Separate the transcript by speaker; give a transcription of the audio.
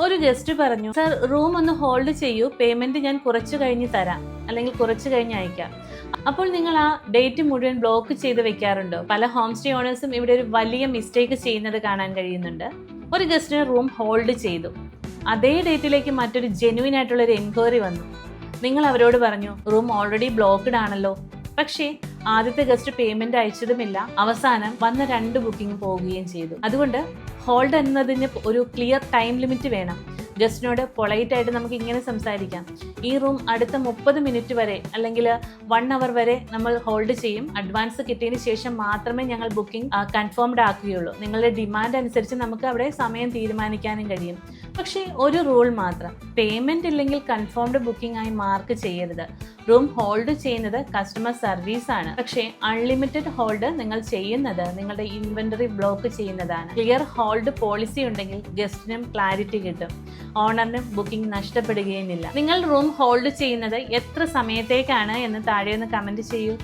Speaker 1: ഒരു ഗസ്റ്റ് പറഞ്ഞു, sir room ഒന്ന് ഹോൾഡ് ചെയ്യൂ, പേയ്മെന്റ് ഞാൻ കുറച്ചു കഴിഞ്ഞ് തരാം അല്ലെങ്കിൽ കുറച്ചു കഴിഞ്ഞ് അയക്കാം. അപ്പോൾ നിങ്ങൾ ആ ഡേറ്റ് മുഴുവൻ ബ്ലോക്ക് ചെയ്ത് വെക്കാറുണ്ടോ? പല ഹോം സ്റ്റേ ഓണേഴ്സും ഇവിടെ ഒരു വലിയ മിസ്റ്റേക്ക് ചെയ്യുന്നത് കാണാൻ കഴിയുന്നുണ്ട്. ഒരു ഗസ്റ്റിന് റൂം ഹോൾഡ് ചെയ്തു, അതേ ഡേറ്റിലേക്ക് മറ്റൊരു ജെന്യൂൻ ആയിട്ടുള്ള ഒരു എൻക്വയറി വന്നു. നിങ്ങൾ അവരോട് പറഞ്ഞു, റൂം ഓൾറെഡി ബ്ലോക്ക്ഡ് ആണല്ലോ. പക്ഷേ ആദ്യത്തെ ഗസ്റ്റ് പേയ്മെന്റ് അയച്ചതുമില്ല, അവസാനം വന്ന 2 ബുക്കിംഗ് പോവുകയും ചെയ്തു. അതുകൊണ്ട് ഹോൾഡ് എന്നതിന് ഒരു ക്ലിയർ ടൈം ലിമിറ്റ് വേണം. ഗസ്റ്റിനോട് പൊളൈറ്റ് ആയിട്ട് നമുക്ക് ഇങ്ങനെ സംസാരിക്കാം, ഈ റൂം അടുത്ത 30 മിനിറ്റ് വരെ അല്ലെങ്കിൽ 1 അവർ വരെ നമ്മൾ ഹോൾഡ് ചെയ്യും. അഡ്വാൻസ് കിട്ടിയതിന് ശേഷം മാത്രമേ ഞങ്ങൾ ബുക്കിംഗ് കൺഫേംഡ് ആക്കുകയുള്ളൂ. നിങ്ങളുടെ ഡിമാൻഡ് അനുസരിച്ച് നമുക്ക് അവിടെ സമയം തീരുമാനിക്കാനും കഴിയും. പക്ഷേ ഒരു റൂൾ മാത്രം, പേയ്മെന്റ് ഇല്ലെങ്കിൽ കൺഫേംഡ് ബുക്കിംഗ് ആയി മാർക്ക് ചെയ്യരുത്. റൂം ഹോൾഡ് ചെയ്യുന്നത് കസ്റ്റമർ സർവീസ് ആണ്, പക്ഷേ അൺലിമിറ്റഡ് ഹോൾഡ് നിങ്ങൾ ചെയ്യുന്നത് നിങ്ങളുടെ ഇൻവെന്ററി ബ്ലോക്ക് ചെയ്യുന്നതാണ്. ക്ലിയർ ഹോൾഡ് പോളിസി ഉണ്ടെങ്കിൽ ഗസ്റ്റിനും ക്ലാരിറ്റി കിട്ടും, ഓണറിനും ബുക്കിംഗ് നഷ്ടപ്പെടുകയുമില്ല. നിങ്ങൾ റൂം ഹോൾഡ് ചെയ്യുന്നത് എത്ര സമയത്തേക്കാണ് എന്ന് താഴെ ഒന്ന് കമന്റ് ചെയ്യൂ.